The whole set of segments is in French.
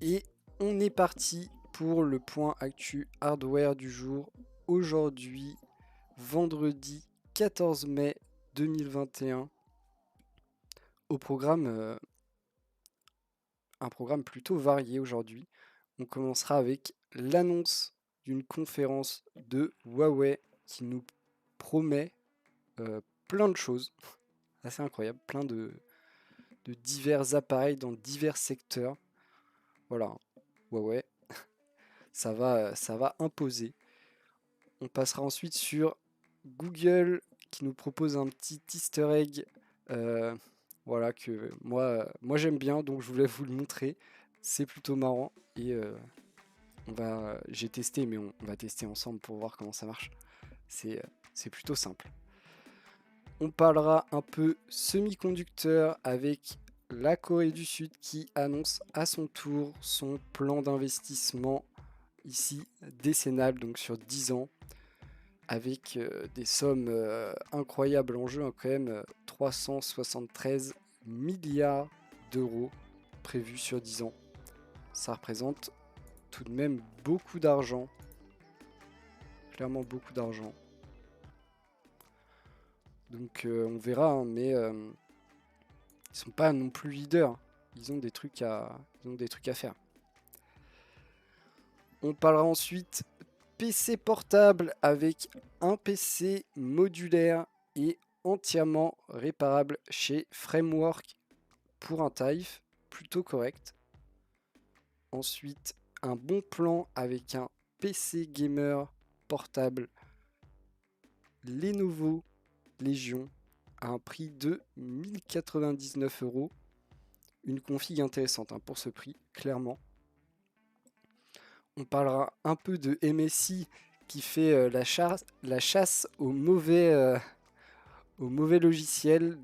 Et on est parti pour le point actu hardware du jour. Aujourd'hui, vendredi 14 mai 2021. Au programme, un programme plutôt varié aujourd'hui. On commencera avec l'annonce d'une conférence de Huawei qui nous promet plein de choses. Assez incroyable, plein de divers appareils dans divers secteurs. Voilà, Huawei, ça va imposer. On passera ensuite sur Google qui nous propose un petit easter egg. Voilà, que moi j'aime bien, donc je voulais vous le montrer. C'est plutôt marrant et j'ai testé, mais on va tester ensemble pour voir comment ça marche. C'est plutôt simple. On parlera un peu semi-conducteur avec la Corée du Sud qui annonce à son tour son plan d'investissement ici décennal, donc sur 10 ans, avec des sommes incroyables en jeu, hein, quand même 373 milliards d'euros prévus sur 10 ans. Ça représente tout de même beaucoup d'argent, clairement beaucoup d'argent. Donc on verra, hein, mais ils sont pas non plus leaders. Ils ont des trucs à faire. On parlera ensuite PC portable avec un PC modulaire et entièrement réparable chez Framework pour un tarif plutôt correct. Ensuite, un bon plan avec un PC gamer portable Lenovo Legion à un prix de 1099 €. Une config intéressante, hein, pour ce prix, clairement. On parlera un peu de MSI qui fait la chasse aux mauvais logiciels,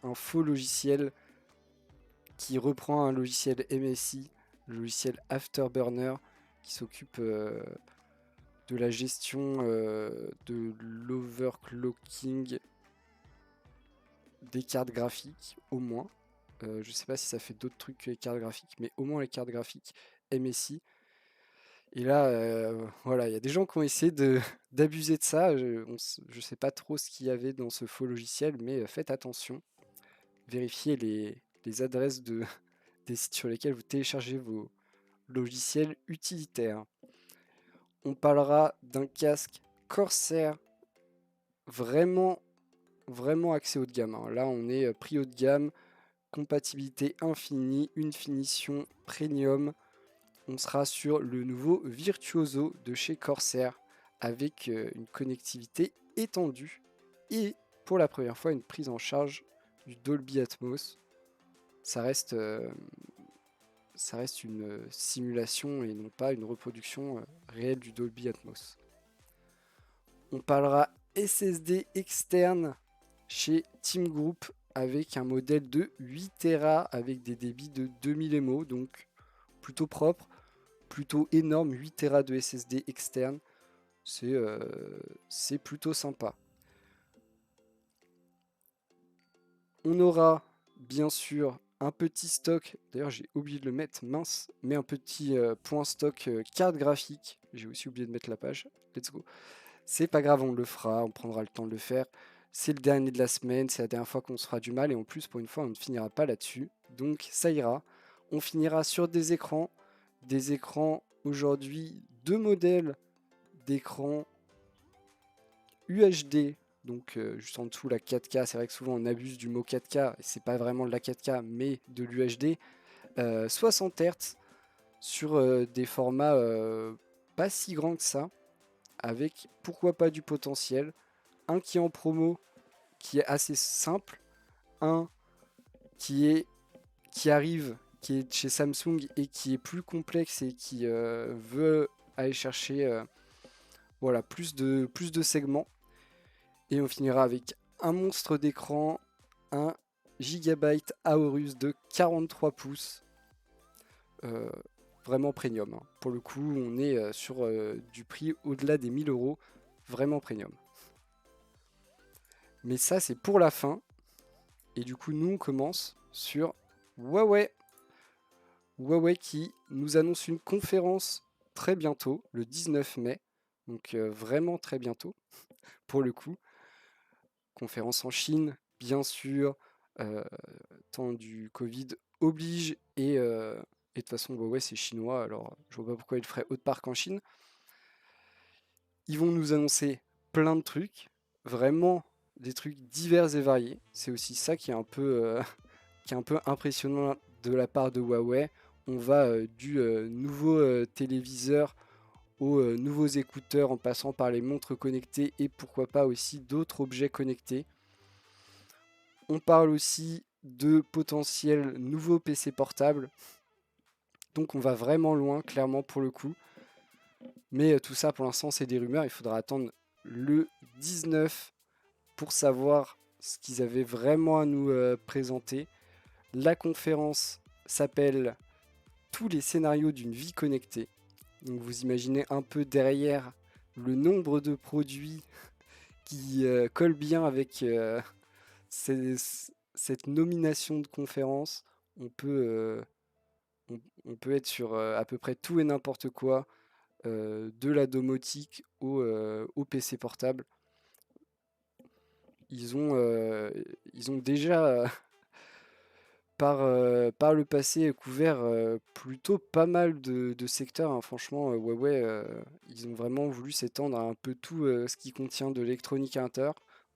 un faux logiciel qui reprend un logiciel MSI, le logiciel Afterburner, qui s'occupe de la gestion de l'overclocking des cartes graphiques, au moins. Je ne sais pas si ça fait d'autres trucs que les cartes graphiques, mais au moins les cartes graphiques MSI. Et là, voilà, il y a des gens qui ont essayé d'abuser de ça. Je ne sais pas trop ce qu'il y avait dans ce faux logiciel, mais faites attention. Vérifiez les adresses des sites sur lesquels vous téléchargez vos logiciels utilitaires. On parlera d'un casque Corsair vraiment, vraiment axé haut de gamme, hein. Là, on est prix haut de gamme, compatibilité infinie, une finition premium. On sera sur le nouveau Virtuoso de chez Corsair avec une connectivité étendue et pour la première fois une prise en charge du Dolby Atmos. Ça reste une simulation et non pas une reproduction réelle du Dolby Atmos. On parlera SSD externe chez Team Group avec un modèle de 8 Tera avec des débits de 2000 mAh, donc plutôt propre, plutôt énorme, 8 Tera de SSD externe, c'est plutôt sympa. On aura bien sûr un petit stock, d'ailleurs j'ai oublié de le mettre, mince, mais un petit point stock carte graphique, j'ai aussi oublié de mettre la page, let's go. C'est pas grave, on le fera, on prendra le temps de le faire. C'est le dernier de la semaine, c'est la dernière fois qu'on se fera du mal et en plus pour une fois on ne finira pas là-dessus. Donc ça ira. On finira sur des écrans. Des écrans aujourd'hui, deux modèles d'écran UHD. Donc juste en dessous la 4K, c'est vrai que souvent on abuse du mot 4K et c'est pas vraiment de la 4K mais de l'UHD. 60 Hz sur des formats pas si grands que ça, avec pourquoi pas du potentiel. Un qui est en promo, qui est assez simple, un qui arrive, qui est chez Samsung et qui est plus complexe et qui veut aller chercher voilà, plus de segments. Et on finira avec un monstre d'écran, un Gigabyte Aorus de 43 pouces. Vraiment premium, hein. Pour le coup, on est sur du prix au-delà des 1000 €. Vraiment premium. Mais ça, c'est pour la fin. Et du coup, nous, on commence sur Huawei. Huawei qui nous annonce une conférence très bientôt, le 19 mai, donc vraiment très bientôt pour le coup. Conférence en Chine, bien sûr, temps du Covid oblige, et de toute façon Huawei c'est chinois, alors je vois pas pourquoi ils feraient autre part qu'en Chine. Ils vont nous annoncer plein de trucs, vraiment des trucs divers et variés. C'est aussi ça qui est un peu, qui est un peu impressionnant de la part de Huawei. On va du nouveau téléviseur aux nouveaux écouteurs en passant par les montres connectées et pourquoi pas aussi d'autres objets connectés. On parle aussi de potentiels nouveaux PC portables. Donc on va vraiment loin, clairement pour le coup. Mais tout ça pour l'instant c'est des rumeurs, il faudra attendre le 19 pour savoir ce qu'ils avaient vraiment à nous présenter. La conférence s'appelle Tous les scénarios d'une vie connectée. Donc vous imaginez un peu derrière le nombre de produits qui collent bien avec cette nomination de conférence. On peut, on peut être sur à peu près tout et n'importe quoi, de la domotique au PC portable. Ils ont déjà par le passé couvert plutôt pas mal de secteurs, hein. Franchement, Huawei, ils ont vraiment voulu s'étendre à un peu tout ce qui contient de l'électronique à l'intérieur.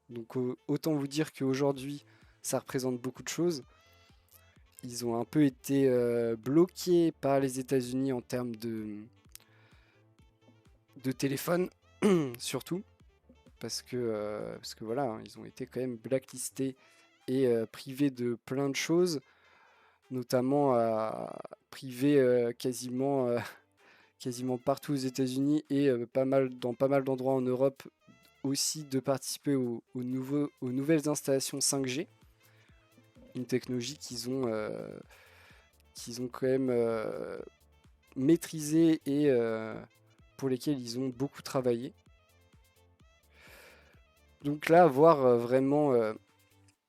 Donc autant vous dire qu'aujourd'hui, ça représente beaucoup de choses. Ils ont un peu été bloqués par les États-Unis en termes de téléphone, surtout, parce que voilà, hein, ils ont été quand même blacklistés et privés de plein de choses, notamment privés quasiment partout aux États-Unis et dans pas mal d'endroits en Europe aussi, de participer aux nouvelles installations 5G, une technologie qu'ils ont quand même maîtrisée et pour lesquelles ils ont beaucoup travaillé. Donc là, voir vraiment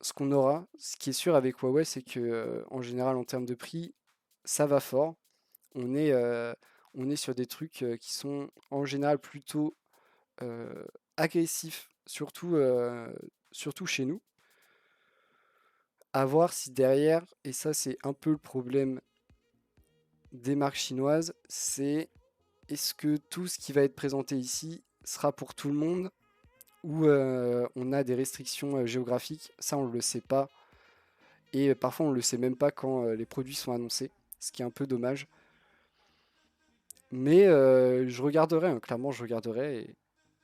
ce qu'on aura. Ce qui est sûr avec Huawei, c'est que en général, en termes de prix, ça va fort. On est, euh, on est sur des trucs qui sont en général plutôt euh, agressifs, surtout chez nous. À voir si derrière, et ça c'est un peu le problème des marques chinoises, c'est est-ce que tout ce qui va être présenté ici sera pour tout le monde, ou on a des restrictions géographiques. Ça, on ne le sait pas. Et parfois, on ne le sait même pas quand les produits sont annoncés, ce qui est un peu dommage. Mais je regarderai, hein, clairement, je regarderai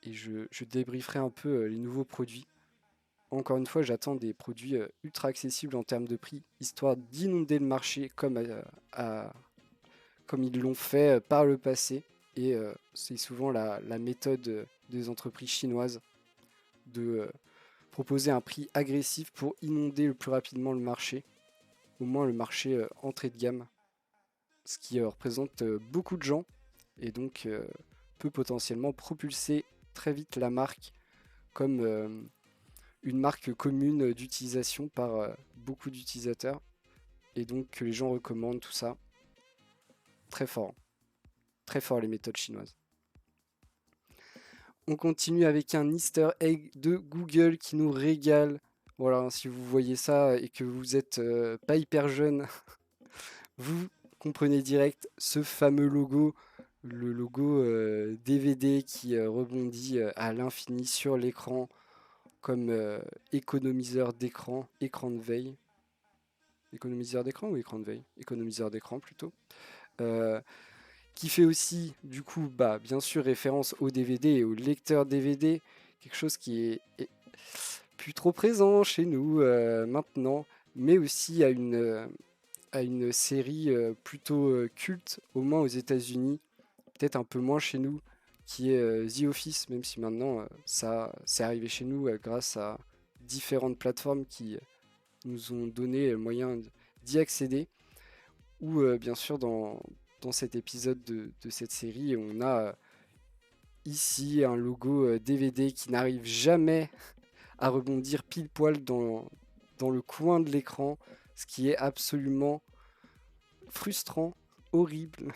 et je débrieferai un peu les nouveaux produits. Encore une fois, j'attends des produits ultra accessibles en termes de prix, histoire d'inonder le marché comme ils l'ont fait par le passé. Et c'est souvent la méthode des entreprises chinoises de proposer un prix agressif pour inonder le plus rapidement le marché, au moins le marché entrée de gamme, ce qui représente beaucoup de gens et donc peut potentiellement propulser très vite la marque comme une marque commune d'utilisation par beaucoup d'utilisateurs, et donc que les gens recommandent tout ça. Très fort les méthodes chinoises. On continue avec un Easter egg de Google qui nous régale. Voilà, si vous voyez ça et que vous êtes pas hyper jeune, vous comprenez direct ce fameux logo, le logo DVD qui rebondit à l'infini sur l'écran comme économiseur d'écran, écran de veille. Économiseur d'écran ou écran de veille? Économiseur d'écran plutôt. Euh, qui fait aussi, du coup, bah, bien sûr, référence au DVD et au lecteur DVD, quelque chose qui est plus trop présent chez nous maintenant, mais aussi à une série plutôt culte, au moins aux États-Unis, peut-être un peu moins chez nous, qui est The Office, même si maintenant ça c'est arrivé chez nous grâce à différentes plateformes qui nous ont donné le moyen d'y accéder. Ou bien sûr dans cet épisode de cette série, on a ici un logo DVD qui n'arrive jamais à rebondir pile poil dans le coin de l'écran, ce qui est absolument frustrant horrible.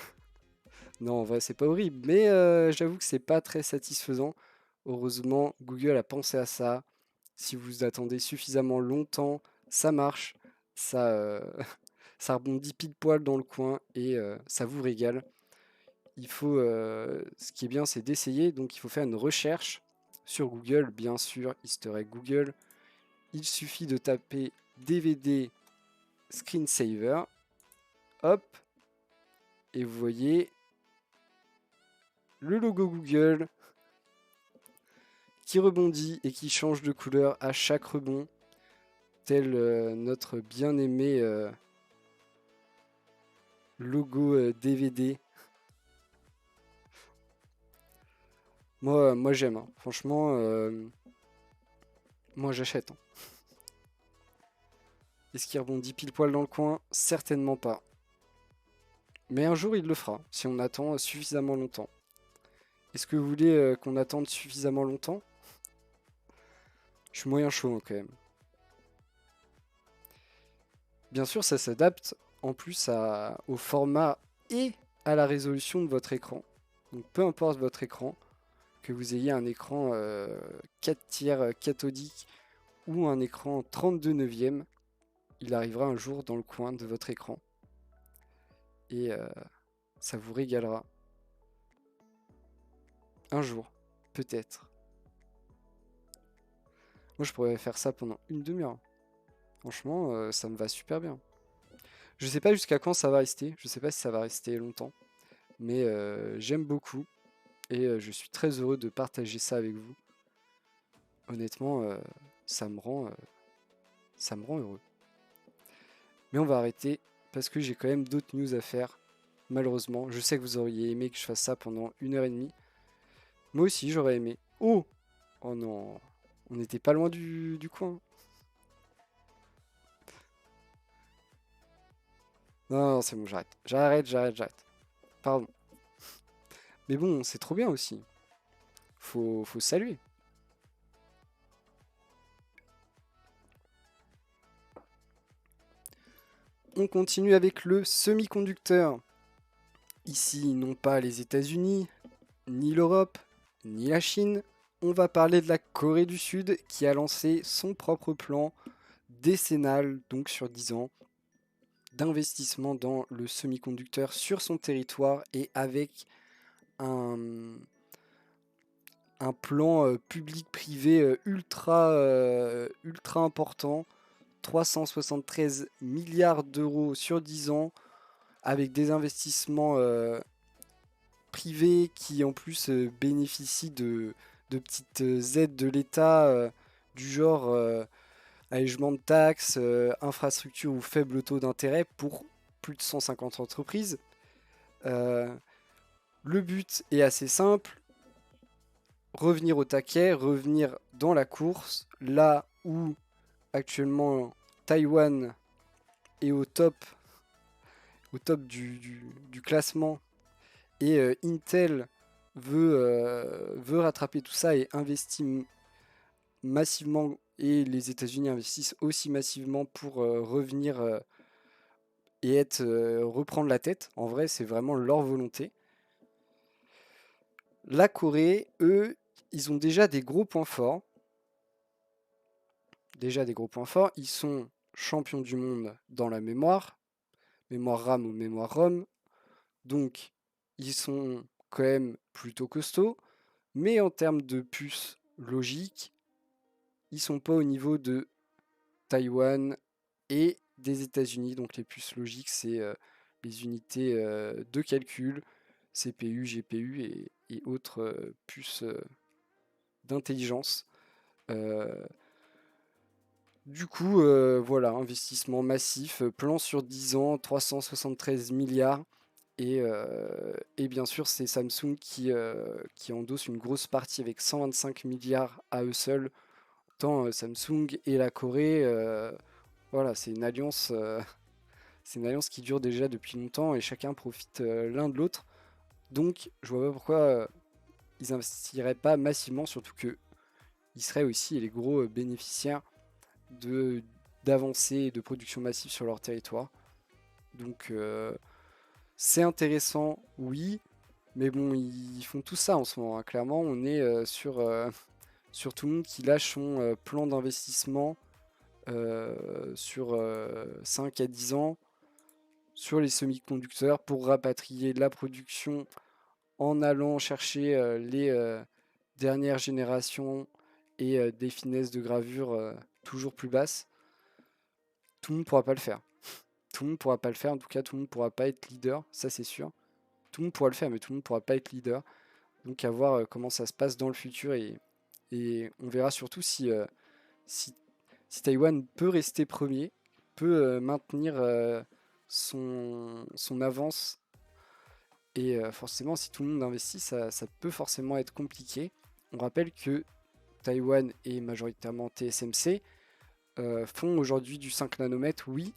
Non, en vrai, c'est pas horrible, mais j'avoue que c'est pas très satisfaisant. Heureusement, Google a pensé à ça. Si vous attendez suffisamment longtemps, ça marche. Ça, ça rebondit pile poil dans le coin et ça vous régale. Ce qui est bien, c'est d'essayer. Donc, il faut faire une recherche sur Google, bien sûr, Easter egg Google. Il suffit de taper DVD screensaver. Hop, et vous voyez le logo Google qui rebondit et qui change de couleur à chaque rebond, tel notre bien-aimé logo DVD. Moi j'aime, hein. Franchement, moi j'achète, hein. Est-ce qu'il rebondit pile poil dans le coin? Certainement pas. Mais un jour il le fera, si on attend suffisamment longtemps. Est-ce que vous voulez qu'on attende suffisamment longtemps? Je suis moyen chaud, hein, quand même. Bien sûr, ça s'adapte en plus au format et à la résolution de votre écran. Donc peu importe votre écran, que vous ayez un écran 4 tiers cathodique ou un écran 32 neuvième, il arrivera un jour dans le coin de votre écran. Et ça vous régalera. Un jour, peut-être. Moi, je pourrais faire ça pendant une demi-heure. Franchement, ça me va super bien. Je sais pas jusqu'à quand ça va rester. Je sais pas si ça va rester longtemps. Mais j'aime beaucoup. Et je suis très heureux de partager ça avec vous. Honnêtement, ça me rend heureux. Mais on va arrêter parce que j'ai quand même d'autres news à faire. Malheureusement, je sais que vous auriez aimé que je fasse ça pendant 1 h 30. Moi aussi, j'aurais aimé. Oh! Oh non, on n'était pas loin du coin. Non, non, c'est bon, j'arrête. J'arrête. Pardon. Mais bon, c'est trop bien aussi. Faut saluer. On continue avec le semi-conducteur. Ici, non pas les États-Unis, ni l'Europe, ni la Chine. On va parler de la Corée du Sud qui a lancé son propre plan décennal, donc sur 10 ans, d'investissement dans le semi-conducteur sur son territoire et avec un, un plan public-privé ultra important, 373 milliards d'euros sur 10 ans, avec des investissements privés qui en plus bénéficient de petites aides de l'État du genre allègement de taxes, infrastructures ou faible taux d'intérêt pour plus de 150 entreprises. Euh, le but est assez simple, revenir au taquet, revenir dans la course, là où actuellement Taïwan est au top du classement et Intel veut rattraper tout ça et investit massivement et les États-Unis investissent aussi massivement pour revenir et reprendre la tête. En vrai, c'est vraiment leur volonté. La Corée, eux, ils ont déjà des gros points forts. Ils sont champions du monde dans la mémoire RAM ou mémoire ROM. Donc, ils sont quand même plutôt costauds. Mais en termes de puces logiques, ils sont pas au niveau de Taïwan et des États-Unis. Donc les puces logiques, c'est les unités de calcul, CPU, GPU et autres puces d'intelligence. Du coup, voilà, investissement massif, plan sur 10 ans, 373 milliards. Et bien sûr, c'est Samsung qui endosse une grosse partie avec 125 milliards à eux seuls. Tant Samsung et la Corée, voilà, c'est une alliance qui dure déjà depuis longtemps et chacun profite l'un de l'autre. Donc, je vois pas pourquoi ils investiraient pas massivement, surtout que ils seraient aussi les gros bénéficiaires d'avancées et de production massive sur leur territoire. Donc, C'est intéressant, oui, mais bon, ils font tout ça en ce moment, hein. Clairement, on est sur tout le monde qui lâche son plan d'investissement sur 5 à 10 ans sur les semi-conducteurs pour rapatrier la production en allant chercher les dernières générations et des finesses de gravure toujours plus basses. Tout le monde ne pourra pas le faire. Tout le monde ne pourra pas le faire, en tout cas tout le monde ne pourra pas être leader, ça c'est sûr. Tout le monde pourra le faire, mais tout le monde ne pourra pas être leader. Donc à voir comment ça se passe dans le futur et on verra surtout si, si Taïwan peut rester premier, peut maintenir son avance. Et forcément, si tout le monde investit, ça peut forcément être compliqué. On rappelle que Taïwan et majoritairement TSMC font aujourd'hui du 5 nanomètres, oui,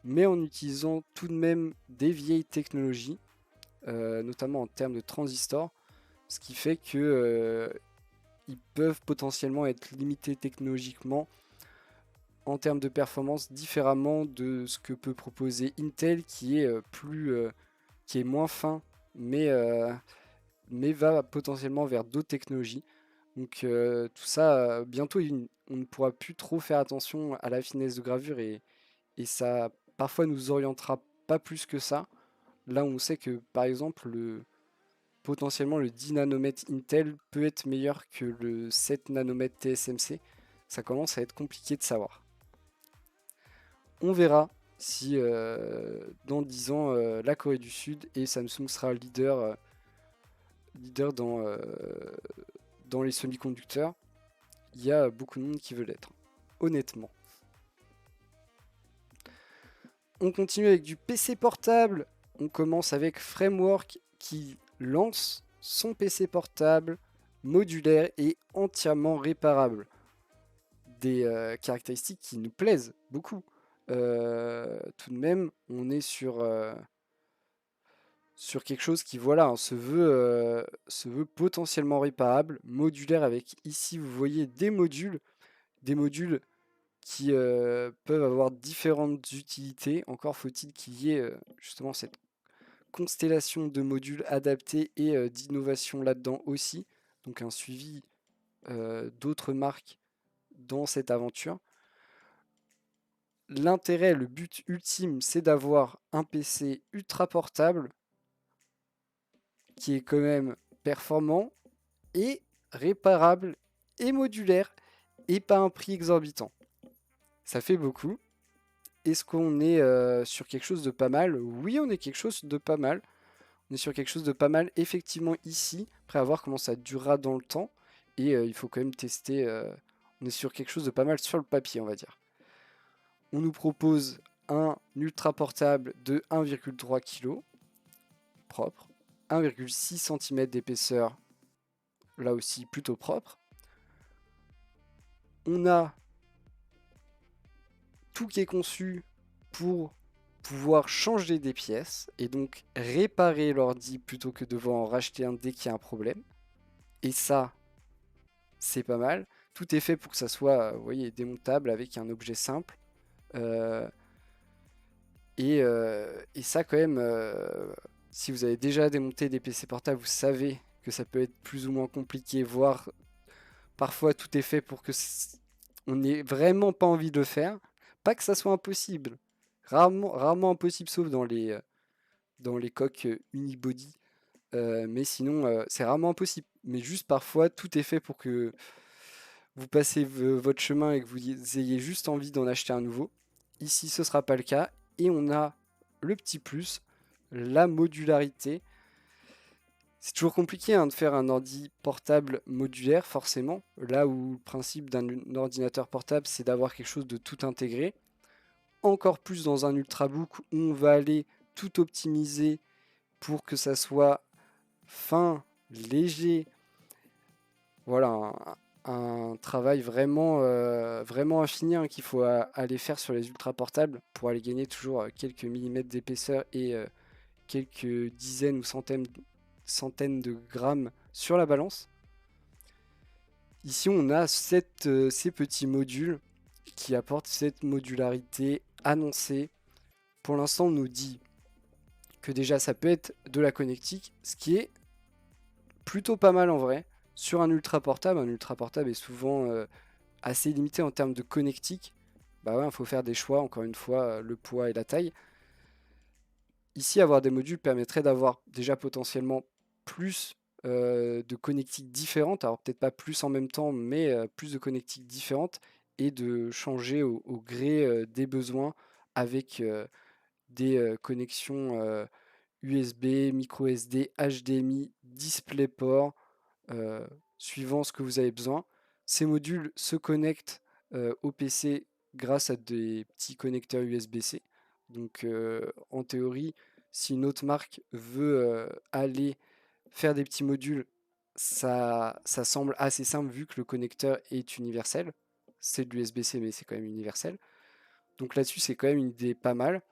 mais en utilisant tout de même des vieilles technologies, notamment en termes de transistors, ce qui fait que ils peuvent potentiellement être limités technologiquement en termes de performance différemment de ce que peut proposer Intel qui est qui est moins fin mais va potentiellement vers d'autres technologies. Donc tout ça, bientôt on ne pourra plus trop faire attention à la finesse de gravure et ça parfois nous orientera pas plus que ça. Là on sait que par exemple potentiellement le 10 nanomètres Intel peut être meilleur que le 7 nanomètres TSMC. Ça commence à être compliqué de savoir. On verra si dans 10 ans la Corée du Sud et Samsung sera leader dans les semi-conducteurs. Il y a beaucoup de monde qui veut l'être, honnêtement. On continue avec du PC portable. On commence avec Framework qui lance son PC portable modulaire et entièrement réparable. Des caractéristiques qui nous plaisent beaucoup. Tout de même, on est sur quelque chose qui voilà, se veut potentiellement réparable, modulaire avec ici vous voyez des modules qui peuvent avoir différentes utilités. Encore faut-il qu'il y ait justement cette constellation de modules adaptés et d'innovation là-dedans aussi. Donc un suivi d'autres marques dans cette aventure. L'intérêt, le but ultime, c'est d'avoir un PC ultra portable qui est quand même performant et réparable et modulaire et pas un prix exorbitant. Ça fait beaucoup. Est-ce qu'on est sur quelque chose de pas mal? Oui, on est quelque chose de pas mal. On est sur quelque chose de pas mal effectivement ici. Après à voir comment ça durera dans le temps. Et il faut quand même tester. On est sur quelque chose de pas mal sur le papier, on va dire. On nous propose un ultra portable de 1,3 kg propre. 1,6 cm d'épaisseur, là aussi plutôt propre. On a tout qui est conçu pour pouvoir changer des pièces et donc réparer l'ordi plutôt que devoir en racheter un dès qu'il y a un problème. Et ça, c'est pas mal. Tout est fait pour que ça soit, vous voyez, démontable avec un objet simple. Et ça quand même, si vous avez déjà démonté des PC portables, vous savez que ça peut être plus ou moins compliqué, voire parfois tout est fait pour que on n'ait vraiment pas envie de le faire. Pas que ça soit impossible, rarement impossible sauf dans les coques unibody, mais sinon c'est rarement impossible. Mais juste parfois tout est fait pour que vous passez votre chemin et que vous ayez juste envie d'en acheter un nouveau. Ici ce sera pas le cas et on a le petit plus, la modularité. C'est toujours compliqué de faire un ordi portable modulaire, forcément. Là où le principe d'un ordinateur portable, c'est d'avoir quelque chose de tout intégré. Encore plus dans un ultrabook où on va aller tout optimiser pour que ça soit fin, léger. Voilà, un travail vraiment infini qu'il faut aller faire sur les ultra portables pour aller gagner toujours quelques millimètres d'épaisseur et quelques dizaines ou centaines de grammes sur la balance. Ici, on a ces petits modules qui apportent cette modularité annoncée. Pour l'instant, on nous dit que déjà ça peut être de la connectique, ce qui est plutôt pas mal en vrai. Sur un ultra portable est souvent assez limité en termes de connectique. Bah ouais, il faut faire des choix, encore une fois, le poids et la taille. Ici, avoir des modules permettrait d'avoir déjà potentiellement plus de connectiques différentes, alors peut-être pas plus en même temps, mais plus de connectiques différentes, et de changer au gré des besoins avec des connexions USB, micro SD, HDMI, DisplayPort, suivant ce que vous avez besoin. Ces modules se connectent au PC grâce à des petits connecteurs USB-C. Donc en théorie, si une autre marque veut aller faire des petits modules, ça semble assez simple vu que le connecteur est universel. C'est de l'USB-C, mais c'est quand même universel. Donc là-dessus, c'est quand même une idée pas mal.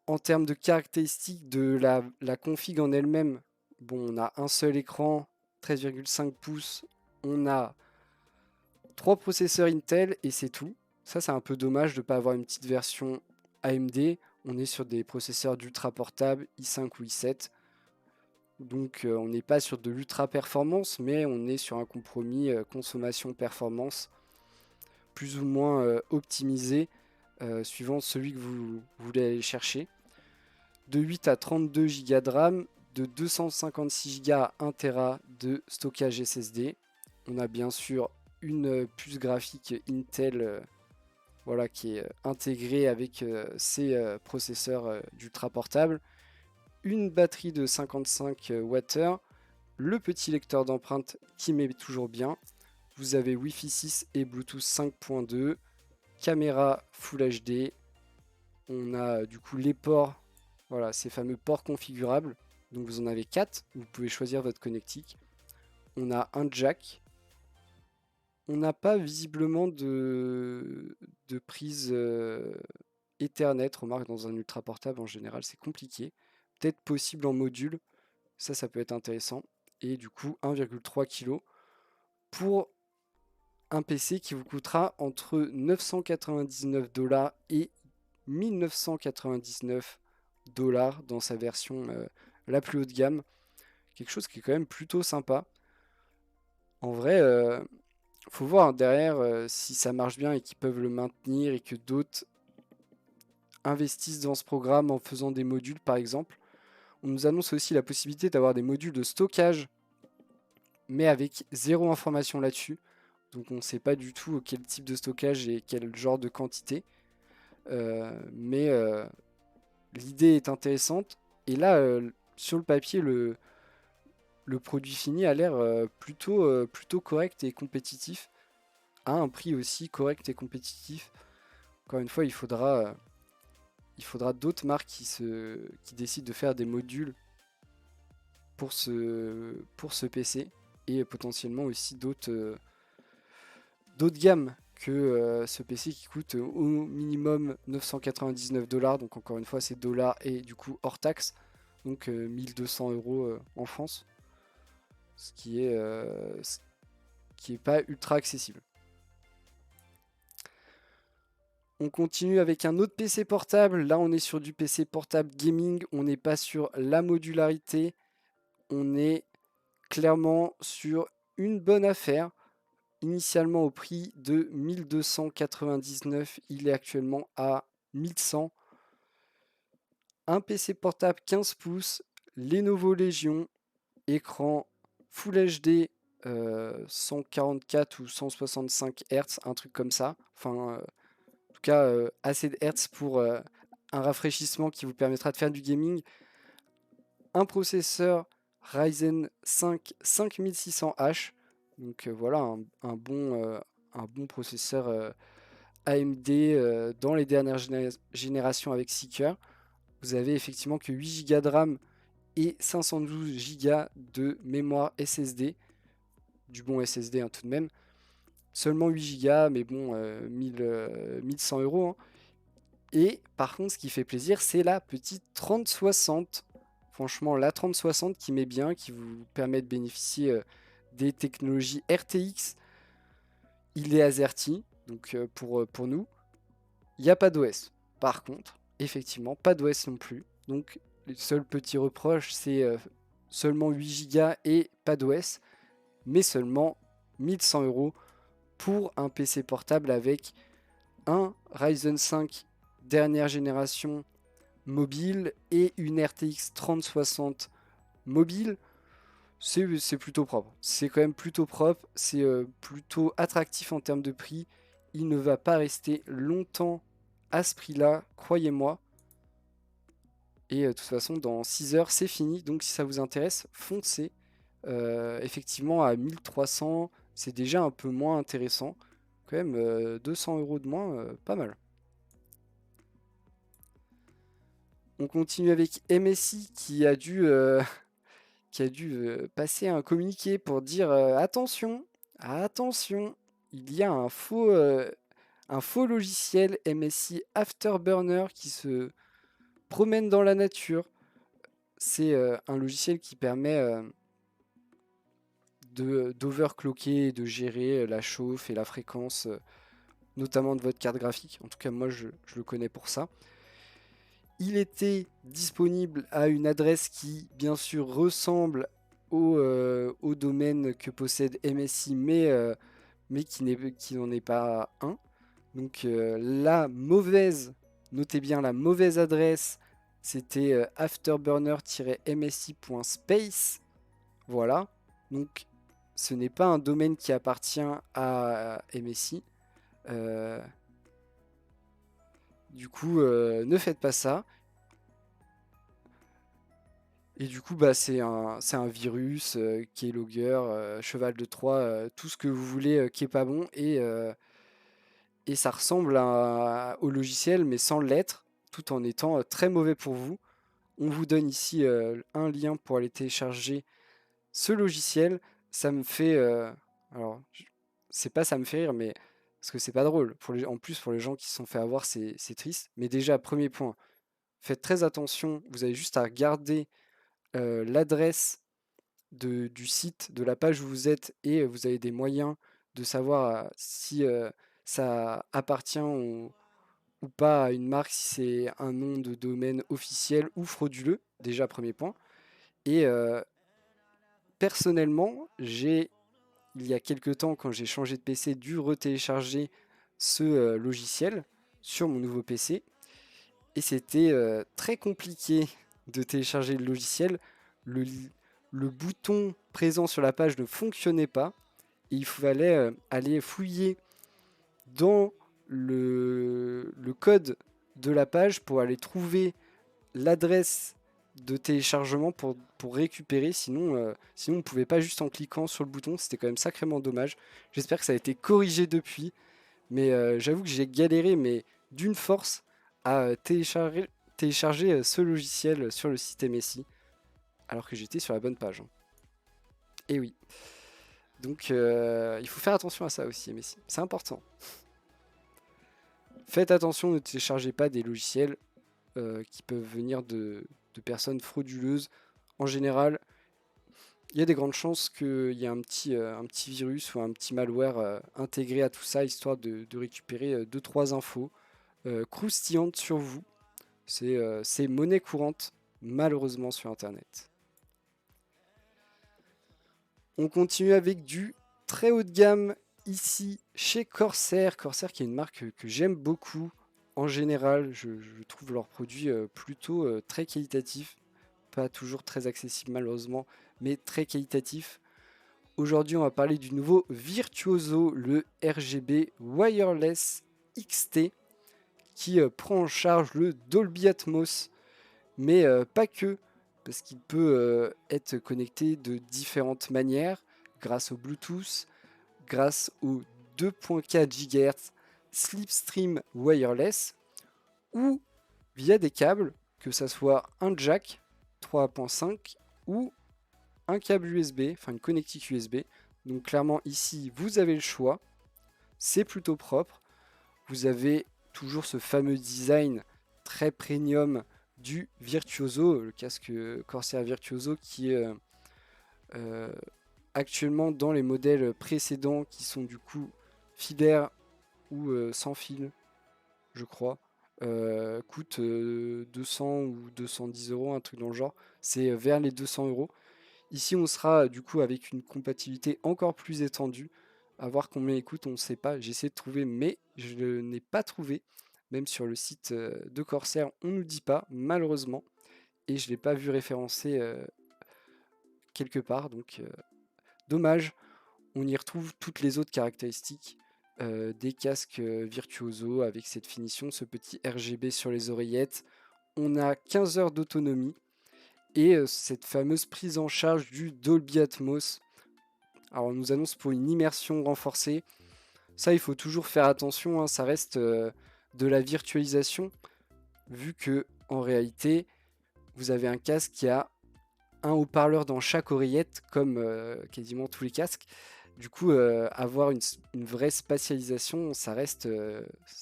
En termes de caractéristiques de la config en elle-même, bon, on a un seul écran, 13,5 pouces, on a 3 processeurs Intel et c'est tout. Ça, c'est un peu dommage de ne pas avoir une petite version AMD. On est sur des processeurs d'ultra portable i5 ou i7. Donc on n'est pas sur de l'ultra performance, mais on est sur un compromis consommation-performance plus ou moins optimisé suivant celui que vous voulez aller chercher. De 8 à 32 Go de RAM, de 256 Go à 1 Tera de stockage SSD. On a bien sûr une puce graphique Intel voilà, qui est intégrée avec ces processeurs d'ultra portable. Une batterie de 55 Wh, le petit lecteur d'empreintes qui met toujours bien. Vous avez Wi-Fi 6 et Bluetooth 5.2, caméra Full HD. On a du coup les ports, voilà, ces fameux ports configurables. Donc vous en avez 4, vous pouvez choisir votre connectique. On a un jack. On n'a pas visiblement de prise Ethernet. Remarque, dans un ultra portable en général, c'est compliqué. Peut-être possible en module, ça peut être intéressant. Et du coup, 1,3 kg pour un PC qui vous coûtera entre 999 $ et 1999 $ dans sa version la plus haut de gamme. Quelque chose qui est quand même plutôt sympa. En vrai, faut voir derrière si ça marche bien et qu'ils peuvent le maintenir et que d'autres investissent dans ce programme en faisant des modules par exemple. On nous annonce aussi la possibilité d'avoir des modules de stockage mais avec zéro information là-dessus. Donc on ne sait pas du tout quel type de stockage et quel genre de quantité. Mais l'idée est intéressante. Et là, sur le papier, le produit fini a l'air plutôt correct et compétitif, à un prix aussi correct et compétitif. Encore une fois, il faudra d'autres marques qui décident de faire des modules pour ce PC et potentiellement aussi d'autres gammes que ce PC qui coûte au minimum 999 $. Donc encore une fois, c'est dollars et du coup hors taxe. Donc 1200 € en France. Ce qui est pas ultra accessible. On continue avec un autre PC portable. Là, on est sur du PC portable gaming. On n'est pas sur la modularité. On est clairement sur une bonne affaire. Initialement au prix de 1299, il est actuellement à 1100. Un PC portable 15 pouces, Lenovo Legion, écran Full HD 144 ou 165 Hz, un truc comme ça. Enfin, en tout cas, assez de Hz pour un rafraîchissement qui vous permettra de faire du gaming. Un processeur Ryzen 5 5600H. Donc voilà, un bon processeur AMD dans les dernières générations avec Seeker. Vous avez effectivement que 8 Go de RAM et 512 Go de mémoire SSD. Du bon SSD tout de même. Seulement 8 Go, mais bon, 1100 €. Hein. Et par contre, ce qui fait plaisir, c'est la petite 3060. Franchement, la 3060 qui met bien, qui vous permet de bénéficier des technologies RTX. Il est AZERTY, donc pour nous. Il n'y a pas d'OS. Par contre, effectivement, pas d'OS non plus. Donc le seul petit reproche, c'est seulement 8 Go et pas d'OS, mais seulement 1100 € pour un PC portable avec un Ryzen 5 dernière génération mobile et une RTX 3060 mobile. C'est plutôt propre. C'est quand même plutôt propre. C'est plutôt attractif en termes de prix. Il ne va pas rester longtemps à ce prix-là, croyez-moi. Et de toute façon, dans 6 heures, c'est fini. Donc si ça vous intéresse, foncez. Effectivement, à 1300, c'est déjà un peu moins intéressant. Quand même, 200 € de moins, pas mal. On continue avec MSI qui a dû passer un communiqué pour dire attention, attention, il y a un faux logiciel MSI Afterburner qui se promène dans la nature. C'est un logiciel qui permet d'overclocker et de gérer la chauffe et la fréquence, notamment de votre carte graphique. En tout cas, moi, je le connais pour ça. Il était disponible à une adresse qui, bien sûr, ressemble au domaine que possède MSI, mais qui n'en est pas un. Donc notez bien la mauvaise adresse, c'était afterburner-msi.space. Voilà. Donc ce n'est pas un domaine qui appartient à MSI. Du coup, ne faites pas ça. Et du coup, bah, c'est un virus, keylogger, cheval de Troie, tout ce que vous voulez qui est pas bon. Et ça ressemble au logiciel, mais sans l'être, tout en étant très mauvais pour vous. On vous donne ici un lien pour aller télécharger ce logiciel. Ça me fait... alors, c'est pas ça me fait rire, mais... Parce que c'est pas drôle. En plus, pour les gens qui se sont fait avoir, c'est triste. Mais déjà, premier point, faites très attention. Vous avez juste à regarder l'adresse du site, de la page où vous êtes, et vous avez des moyens de savoir si ça appartient ou pas à une marque, si c'est un nom de domaine officiel ou frauduleux, déjà premier point. Et personnellement, il y a quelques temps, quand j'ai changé de PC, dû retélécharger ce logiciel sur mon nouveau PC. Et c'était très compliqué de télécharger le logiciel. Le, le bouton présent sur la page ne fonctionnait pas. Et il fallait aller fouiller dans le code de la page pour aller trouver l'adresse de téléchargement pour récupérer. Sinon, on ne pouvait pas juste en cliquant sur le bouton. C'était quand même sacrément dommage. J'espère que ça a été corrigé depuis. Mais j'avoue que j'ai galéré, mais d'une force, à télécharger ce logiciel sur le site MSI, alors que j'étais sur la bonne page. Et oui. Donc il faut faire attention à ça aussi, MSI. C'est important. Faites attention, ne téléchargez pas des logiciels qui peuvent venir de personnes frauduleuses. En général, il y a des grandes chances qu'il y ait un petit virus ou un petit malware intégré à tout ça, histoire de récupérer 2-3 infos croustillantes sur vous. C'est monnaie courante, malheureusement, sur Internet. On continue avec du très haut de gamme ici chez Corsair. Corsair qui est une marque que j'aime beaucoup. En général, je trouve leurs produits plutôt très qualitatifs. Pas toujours très accessibles malheureusement, mais très qualitatifs. Aujourd'hui, on va parler du nouveau Virtuoso, le RGB Wireless XT, qui prend en charge le Dolby Atmos, mais pas que, parce qu'il peut être connecté de différentes manières, grâce au Bluetooth, grâce au 2.4 GHz Slipstream Wireless, ou via des câbles, que ce soit un jack 3.5 ou un câble USB, enfin une connectique USB. Donc clairement ici, vous avez le choix. C'est plutôt propre. Vous avez toujours ce fameux design très premium du Virtuoso, le casque Corsair Virtuoso qui est actuellement dans les modèles précédents qui sont du coup filaires ou sans fil, je crois. coûte 200 ou 210 euros, un truc dans le genre. C'est vers les 200 euros. Ici, on sera du coup avec une compatibilité encore plus étendue. À voir combien il coûte, on ne sait pas. J'ai essayé de trouver, mais je n'ai pas trouvé. Même sur le site de Corsair, on ne nous dit pas, malheureusement. Et je ne l'ai pas vu référencé quelque part, donc dommage. On y retrouve toutes les autres caractéristiques des casques Virtuoso avec cette finition, ce petit RGB sur les oreillettes. On a 15 heures d'autonomie et cette fameuse prise en charge du Dolby Atmos. Alors on nous annonce pour une immersion renforcée. Ça, il faut toujours faire attention, hein, ça reste de la virtualisation, vu que en réalité, vous avez un casque qui a un haut-parleur dans chaque oreillette, comme quasiment tous les casques. Du coup, avoir une vraie spatialisation, ça reste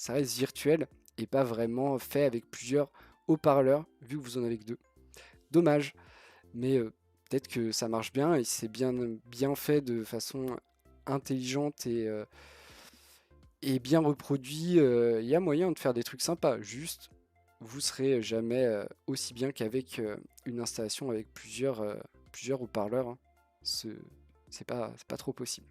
virtuel et pas vraiment fait avec plusieurs haut-parleurs, vu que vous en avez que deux. Dommage, mais peut-être que ça marche bien et c'est bien fait de façon intelligente et bien reproduit. Il y a moyen de faire des trucs sympas, juste vous serez jamais aussi bien qu'avec une installation avec plusieurs haut-parleurs, hein. C'est pas trop possible.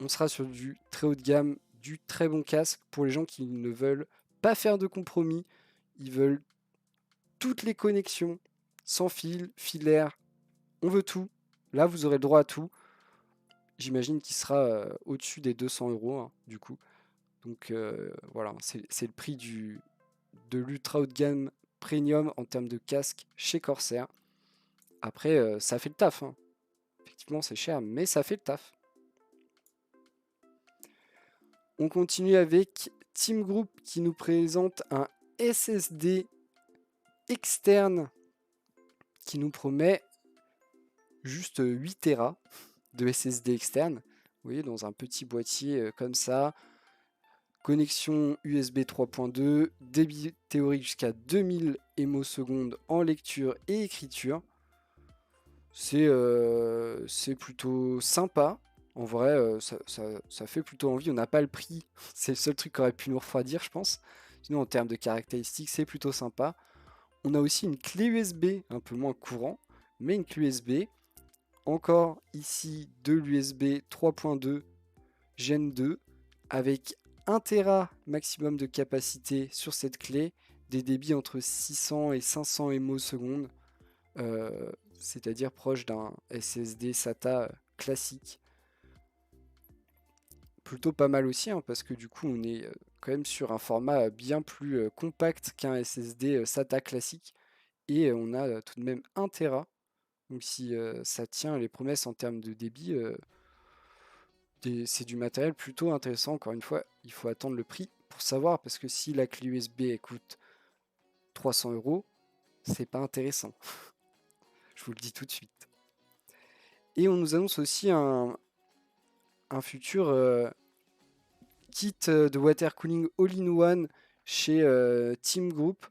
On sera sur du très haut de gamme, du très bon casque pour les gens qui ne veulent pas faire de compromis. Ils veulent toutes les connexions, sans fil, filaire, on veut tout. Là, vous aurez le droit à tout. J'imagine qu'il sera au-dessus des 200 euros, hein, du coup. Donc voilà, c'est le prix de l'ultra haut de gamme premium en termes de casque chez Corsair. Après, ça fait le taf, hein. Effectivement, c'est cher, mais ça fait le taf. On continue avec Team Group qui nous présente un SSD externe qui nous promet juste 8 Tera de SSD externe. Vous voyez, dans un petit boîtier comme ça. Connexion USB 3.2, débit théorique jusqu'à 2000 ms en lecture et écriture. C'est plutôt sympa. En vrai, ça fait plutôt envie. On n'a pas le prix. C'est le seul truc qui aurait pu nous refroidir, je pense. Sinon, en termes de caractéristiques, c'est plutôt sympa. On a aussi une clé USB, un peu moins courant, mais une clé USB. Encore ici, de l'USB 3.2 Gen 2 avec 1 Tera maximum de capacité sur cette clé, des débits entre 600 et 500 ms, c'est-à-dire proche d'un SSD SATA classique. Plutôt pas mal aussi, hein, parce que du coup on est quand même sur un format bien plus compact qu'un SSD SATA classique, et on a tout de même 1 Tera. Donc si ça tient les promesses en termes de débit, c'est du matériel plutôt intéressant. Encore une fois, il faut attendre le prix pour savoir, parce que si la clé USB elle coûte 300 euros, c'est pas intéressant. Je vous le dis tout de suite. Et on nous annonce aussi un futur kit de water cooling all-in-one chez Team Group,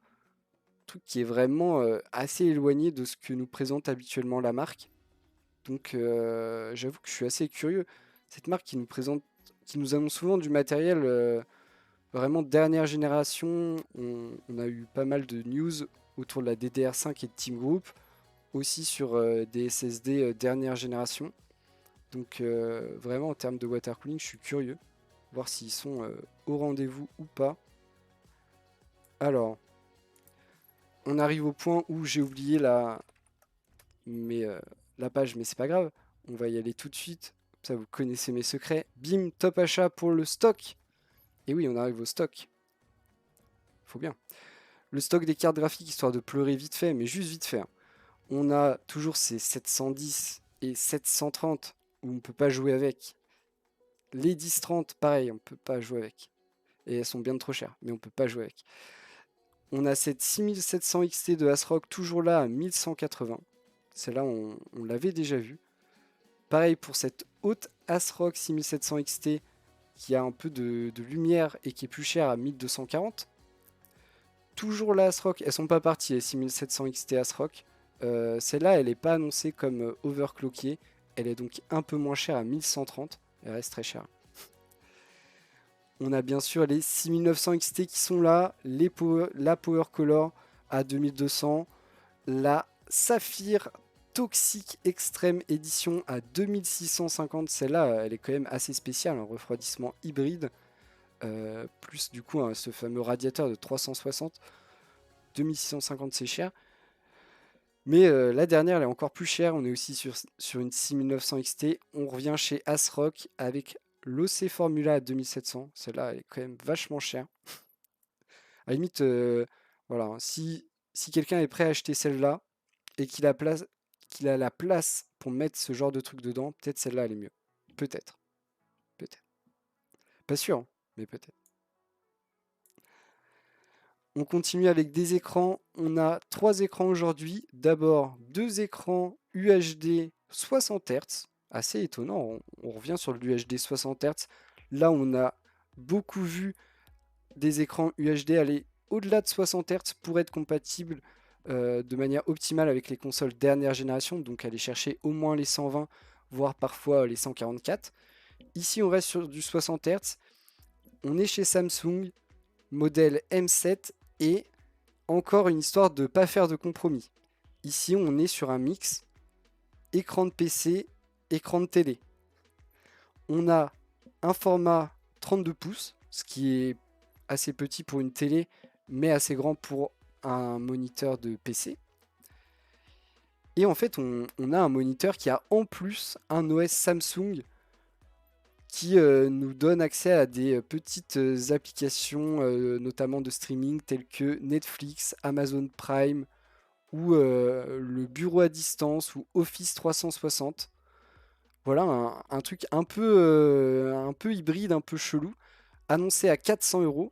truc qui est vraiment assez éloigné de ce que nous présente habituellement la marque. Donc j'avoue que je suis assez curieux. Cette marque qui nous annonce souvent du matériel vraiment dernière génération. On a eu pas mal de news autour de la DDR5 et de Team Group, aussi sur des SSD dernière génération. Donc vraiment en termes de water cooling, je suis curieux, voir s'ils sont au rendez-vous ou pas. Alors, on arrive au point où j'ai oublié la page, mais c'est pas grave. On va y aller tout de suite. Ça, vous connaissez mes secrets. Bim, top achat pour le stock. Et oui, on arrive au stock. Faut bien. Le stock des cartes graphiques, histoire de pleurer vite fait, mais juste vite fait, hein. On a toujours ces 710 et 730 où on ne peut pas jouer avec. Les 1030, pareil, on ne peut pas jouer avec. Et elles sont bien trop chères, mais on ne peut pas jouer avec. On a cette 6700 XT de ASRock toujours là à 1180. Celle-là, on l'avait déjà vue. Pareil pour cette haute ASRock 6700 XT qui a un peu de lumière et qui est plus chère à 1240. Toujours la ASRock, elles sont pas parties, les 6700 XT ASRock. Celle-là, elle n'est pas annoncée comme overclockée. Elle est donc un peu moins chère à 1130. Elle reste très chère. On a bien sûr les 6900 XT qui sont là, la Power Color à 2200, la Saphir Toxic Extreme Edition à 2650. Celle-là, elle est quand même assez spéciale, un refroidissement hybride, plus du coup ce fameux radiateur de 360. 2650, c'est cher. Mais la dernière, elle est encore plus chère. On est aussi sur une 6900 XT. On revient chez ASRock avec l'OC Formula à 2700. Celle-là, elle est quand même vachement chère. À la limite, voilà, si quelqu'un est prêt à acheter celle-là et qu'il a la place pour mettre ce genre de truc dedans, peut-être celle-là, elle est mieux. Peut-être. Peut-être. Pas sûr, hein, mais peut-être. On continue avec des écrans. On a 3 écrans aujourd'hui. D'abord, 2 écrans UHD 60 Hz. Assez étonnant. On revient sur l'UHD 60 Hz. Là, on a beaucoup vu des écrans UHD aller au-delà de 60 Hz pour être compatibles de manière optimale avec les consoles dernière génération. Donc, aller chercher au moins les 120, voire parfois les 144. Ici, on reste sur du 60 Hz. On est chez Samsung, modèle M7 et encore une histoire de ne pas faire de compromis. Ici, on est sur un mix écran de PC, écran de télé. On a un format 32 pouces, ce qui est assez petit pour une télé, mais assez grand pour un moniteur de PC. Et en fait, on a un moniteur qui a en plus un OS Samsung qui nous donne accès à des petites applications, notamment de streaming, telles que Netflix, Amazon Prime, ou le bureau à distance, ou Office 360. Voilà un truc un peu hybride, un peu chelou, annoncé à 400 euros,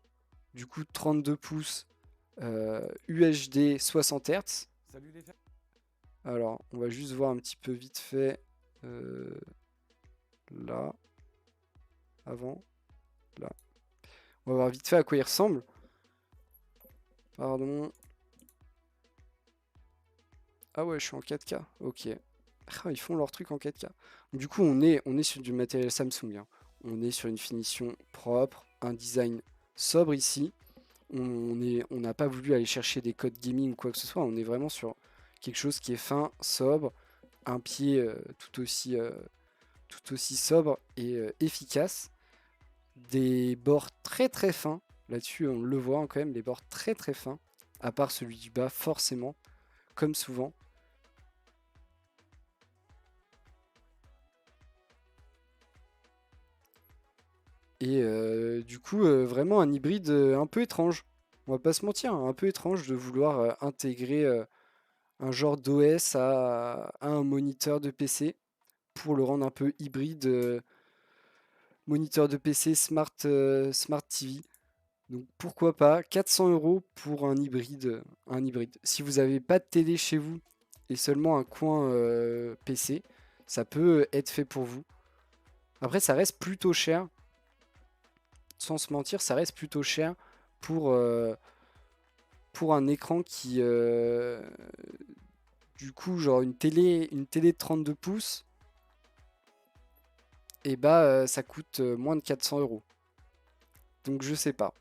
du coup 32 pouces UHD 60 Hz. Alors, on va juste voir un petit peu vite fait là, avant, là. On va voir vite fait à quoi il ressemble. Pardon. Ah ouais, je suis en 4K, ok. Ah, ils font leur truc en 4K. Du coup, on est sur du matériel Samsung, hein. On est sur une finition propre, un design sobre ici. On n'a pas voulu aller chercher des codes gaming ou quoi que ce soit. On est vraiment sur quelque chose qui est fin, sobre, un pied tout aussi sobre et efficace. Des bords très très fins. Là-dessus, on le voit hein, quand même, les bords très très fins. À part celui du bas, forcément, comme souvent. Et du coup, vraiment un hybride un peu étrange. On va pas se mentir, hein, un peu étrange de vouloir intégrer un genre d'OS à un moniteur de PC pour le rendre un peu hybride, moniteur de PC Smart TV. Donc pourquoi pas 400 euros pour un hybride, un hybride. Si vous n'avez pas de télé chez vous et seulement un coin PC, ça peut être fait pour vous. Après, ça reste plutôt cher. Sans se mentir, ça reste plutôt cher pour, pour un écran qui, du coup, genre une télé de 32 pouces, et bah ça coûte moins de 400 euros. Donc je sais pas.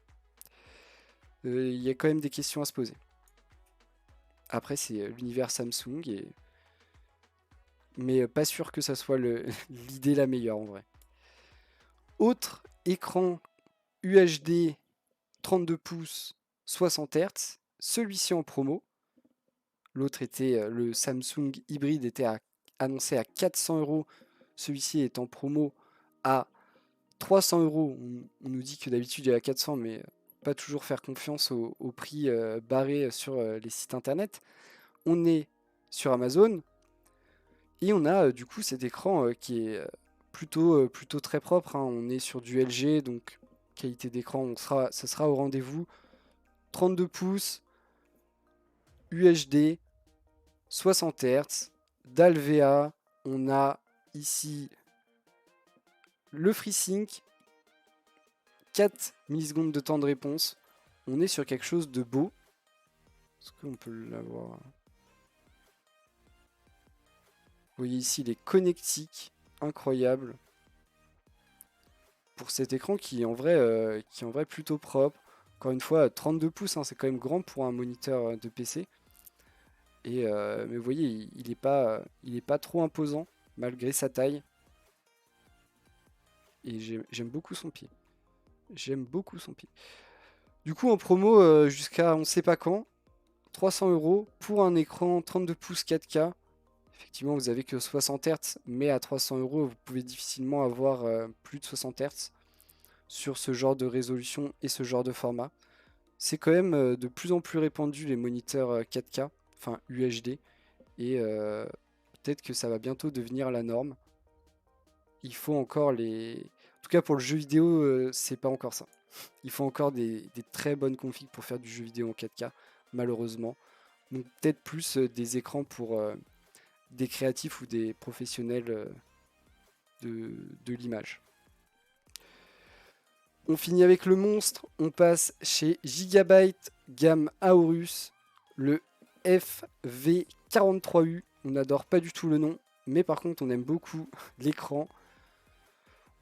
Il y a quand même des questions à se poser. Après, c'est l'univers Samsung, mais pas sûr que ça soit l'idée la meilleure en vrai. Autre écran UHD 32 pouces 60 Hz, celui-ci en promo. L'autre était le Samsung hybride était annoncé à 400 euros. Celui-ci est en promo à 300 euros. On nous dit que d'habitude il est à 400, mais pas toujours faire confiance au prix barré sur les sites internet. On est sur Amazon et on a du coup cet écran qui est plutôt très propre, hein. On est sur du LG, donc qualité d'écran, ça sera au rendez-vous. 32 pouces, UHD, 60 Hz, d'Alvea. On a ici le FreeSync, 4 millisecondes de temps de réponse. On est sur quelque chose de beau. Est-ce qu'on peut l'avoir? Vous voyez ici les connectiques, incroyables. pour cet écran qui est en vrai plutôt propre. Encore une fois, 32 pouces, hein, c'est quand même grand pour un moniteur de PC. Mais vous voyez, il est pas trop imposant malgré sa taille. Et j'aime beaucoup son pied. J'aime beaucoup son pied. Du coup, en promo jusqu'à on sait pas quand, 300 euros pour un écran 32 pouces 4K. Effectivement, vous avez que 60 Hz, mais à 300 euros, vous pouvez difficilement avoir plus de 60 Hz sur ce genre de résolution et ce genre de format. C'est quand même de plus en plus répandu les moniteurs 4K, enfin UHD, et peut-être que ça va bientôt devenir la norme. Il faut encore les... En tout cas pour le jeu vidéo, c'est pas encore ça. Il faut encore des très bonnes configs pour faire du jeu vidéo en 4K, malheureusement. Donc peut-être plus des écrans pour des créatifs ou des professionnels de l'image. On finit avec le monstre, on passe chez Gigabyte, gamme Aorus, le FV43U. On n'adore pas du tout le nom, mais par contre on aime beaucoup l'écran.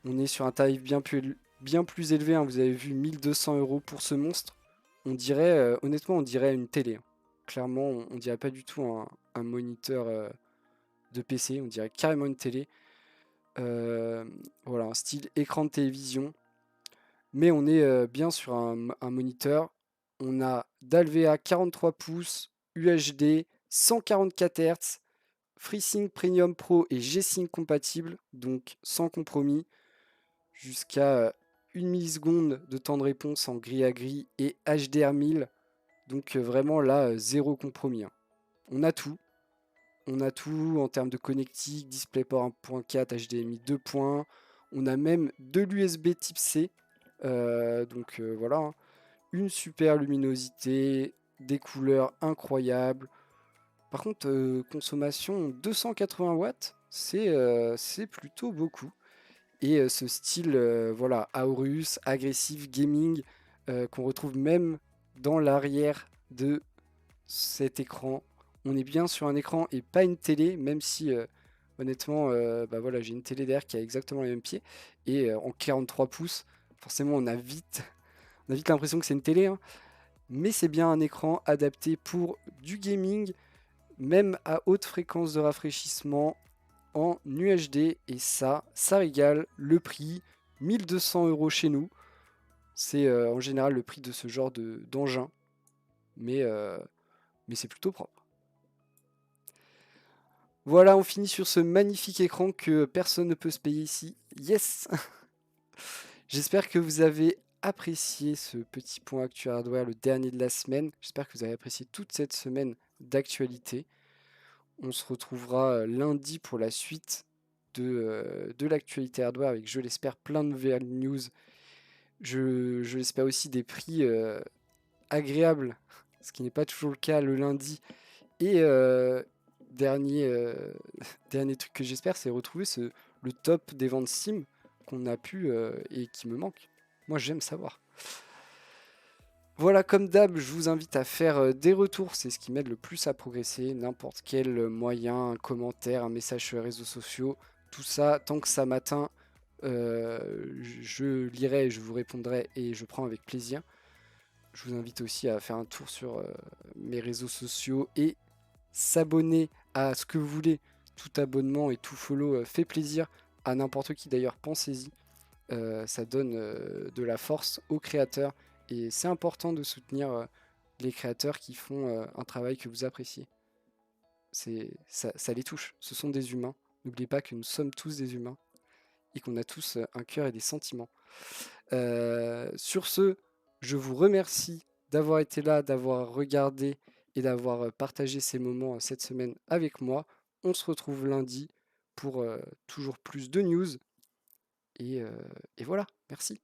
On est sur un tarif bien plus élevé, hein. Vous avez vu 1200 euros pour ce monstre. On dirait, honnêtement, on dirait une télé, hein. Clairement, on dirait pas du tout un moniteur de PC, on dirait carrément une télé. Voilà, un style écran de télévision. Mais on est bien sur un moniteur. On a d'Alvea 43 pouces, UHD, 144 Hz, FreeSync Premium Pro et G-Sync compatible, donc sans compromis, jusqu'à 1 milliseconde de temps de réponse en gris à gris et HDR 1000. Donc vraiment là, zéro compromis, hein. On a tout. On a tout en termes de connectique, DisplayPort 1.4, HDMI 2 points. On a même de l'USB type C. Donc voilà, hein. Une super luminosité, des couleurs incroyables. Par contre, consommation 280 watts, c'est plutôt beaucoup. Et ce style, voilà, Aorus, agressif gaming, qu'on retrouve même dans l'arrière de cet écran. On est bien sur un écran et pas une télé, même si honnêtement, bah voilà, j'ai une télé derrière qui a exactement les mêmes pieds. Et en 43 pouces, forcément, on a vite l'impression que c'est une télé, hein. Mais c'est bien un écran adapté pour du gaming, même à haute fréquence de rafraîchissement en UHD. Et ça régale. Le prix, 1200 euros chez nous. C'est en général le prix de ce genre d'engin. Mais c'est plutôt propre. Voilà, on finit sur ce magnifique écran que personne ne peut se payer ici. Yes. J'espère que vous avez apprécié ce petit point Actu Hardware, le dernier de la semaine. J'espère que vous avez apprécié toute cette semaine d'actualité. On se retrouvera lundi pour la suite de l'actualité hardware avec, je l'espère, plein de nouvelles news. Je l'espère aussi des prix agréables, ce qui n'est pas toujours le cas le lundi. Et dernier, dernier truc que j'espère, c'est retrouver le top des ventes Steam qu'on a pu et qui me manque. Moi, j'aime savoir. Voilà, comme d'hab, je vous invite à faire des retours, c'est ce qui m'aide le plus à progresser. N'importe quel moyen, un commentaire, un message sur les réseaux sociaux, tout ça, tant que ça m'atteint, je lirai, je vous répondrai et je prends avec plaisir. Je vous invite aussi à faire un tour sur mes réseaux sociaux et s'abonner à ce que vous voulez. Tout abonnement et tout follow fait plaisir à n'importe qui d'ailleurs, pensez-y. Ça donne de la force aux créateurs et c'est important de soutenir les créateurs qui font un travail que vous appréciez. Ça les touche, ce sont des humains. N'oubliez pas que nous sommes tous des humains et qu'on a tous un cœur et des sentiments. Sur ce, je vous remercie d'avoir été là, d'avoir regardé et d'avoir partagé ces moments cette semaine avec moi. On se retrouve lundi pour toujours plus de news. Et voilà, merci.